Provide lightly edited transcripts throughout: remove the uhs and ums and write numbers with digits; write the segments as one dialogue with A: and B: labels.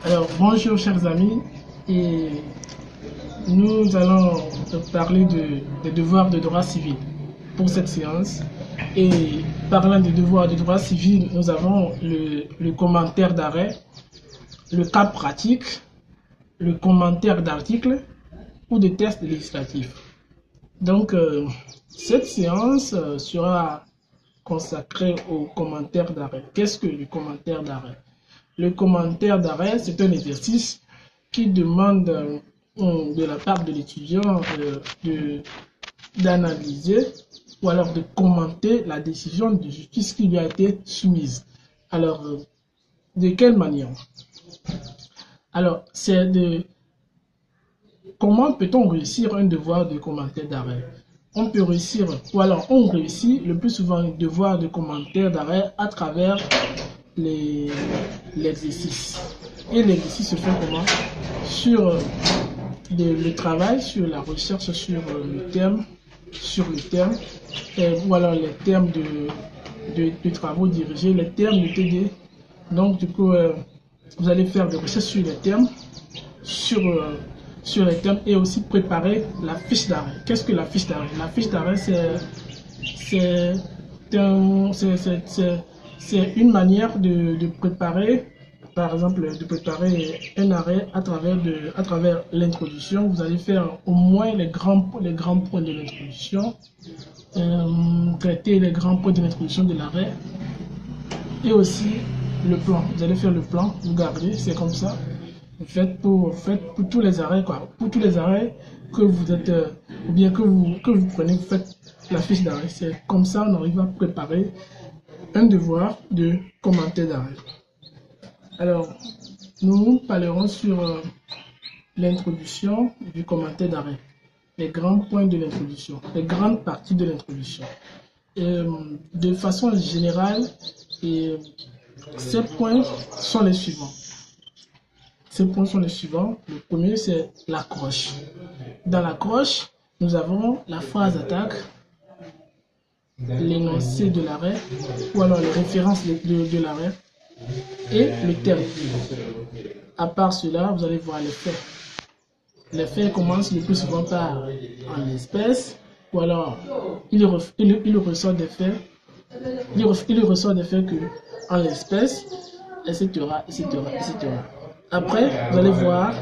A: Alors, bonjour chers amis, et nous allons parler des devoirs de droit civil pour cette séance. Et parlant des devoirs de droit civil, nous avons le commentaire d'arrêt, le cas pratique, le commentaire d'article ou de tests législatifs. Donc, cette séance sera consacrée au commentaire d'arrêt. Qu'est-ce que le commentaire d'arrêt? Le commentaire d'arrêt, c'est un exercice qui demande de la part de l'étudiant d'analyser ou alors de commenter la décision de justice qui lui a été soumise. Alors, de quelle manière? Alors, c'est de comment peut-on réussir un devoir de commentaire d'arrêt? On peut réussir, ou alors on réussit le plus souvent un devoir de commentaire d'arrêt à travers l'exercice. Et l'exercice se fait comment? Sur le travail, sur la recherche, sur le terme, ou alors les termes de travaux dirigés, les termes de TD. Donc du coup, vous allez faire des recherches sur les termes, sur les termes, et aussi préparer la fiche d'arrêt. Qu'est-ce que la fiche d'arrêt? La fiche d'arrêt, c'est une manière de préparer, par exemple, de préparer un arrêt à travers l'introduction. Vous allez faire au moins les grands points de l'introduction, traiter les grands points de l'introduction de l'arrêt, et aussi le plan. Vous allez faire le plan, vous gardez, c'est comme ça. Vous faites pour tous les arrêts, quoi. Pour tous les arrêts que vous êtes, ou bien que vous prenez, vous faites la fiche d'arrêt. C'est comme ça on arrive à préparer un devoir de commentaire d'arrêt. Alors, nous parlerons sur l'introduction du commentaire d'arrêt, les grands points de l'introduction, les grandes parties de l'introduction. De façon générale, ces points sont les suivants. Le premier, c'est l'accroche. Dans l'accroche, nous avons la phrase d'attaque, l'énoncé de l'arrêt, ou alors les références de l'arrêt, et le terme. À part cela, vous allez voir les faits. Les faits commencent le plus souvent par en l'espèce, ou alors il ressort des faits. Il ressort des faits que en l'espèce, etc., etc., etc. Après, vous allez voir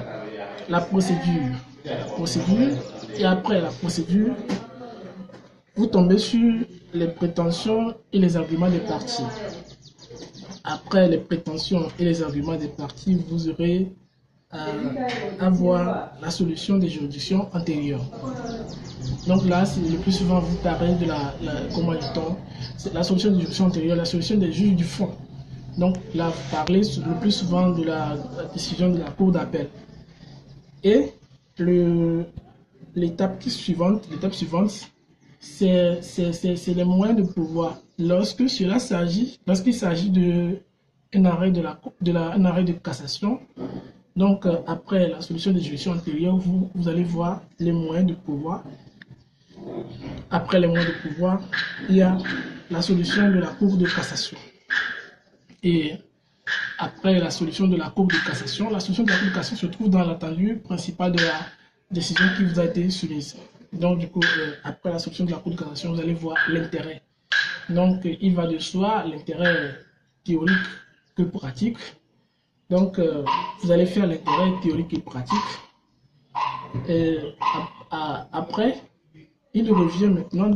A: la procédure. Et après la procédure, vous tombez sur les prétentions et les arguments des parties. Après les prétentions et les arguments des parties, vous aurez à voir la solution des juridictions antérieures. Donc là, le plus souvent, vous parlez de comment dit-on, c'est la solution des juridictions antérieures, la solution des juges du fond. Donc là, vous parlez le plus souvent de la décision de la cour d'appel. Et l'étape suivante, c'est les moyens de pouvoir. Lorsqu'il s'agit d'un arrêt un arrêt de cassation, donc après la solution des juridictions antérieures, vous allez voir les moyens de pouvoir. Après les moyens de pouvoir, il y a la solution de la cour de cassation. Et après la solution de la cour de cassation, la solution de la cour de cassation se trouve dans l'attendu principal de la décision qui vous a été soumise. Donc du coup, après la solution de la cour de cassation, vous allez voir l'intérêt. Donc il va de soi l'intérêt théorique que pratique. Donc vous allez faire l'intérêt théorique et pratique. Et après, il revient maintenant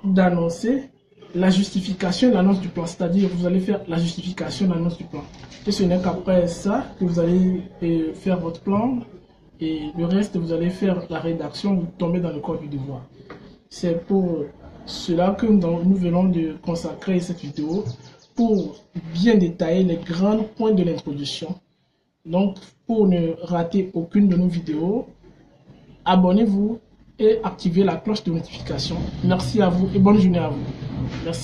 A: d'annoncer la justification de l'annonce du plan, c'est-à-dire vous allez faire la justification de l'annonce du plan. Et ce n'est qu'après ça que vous allez faire votre plan, et le reste, vous allez faire la rédaction, vous tombez dans le corps du devoir. C'est pour cela que nous venons de consacrer cette vidéo, pour bien détailler les grands points de l'introduction. Donc, pour ne rater aucune de nos vidéos, abonnez-vous et activez la cloche de notification. Merci à vous et bonne journée à vous. Merci.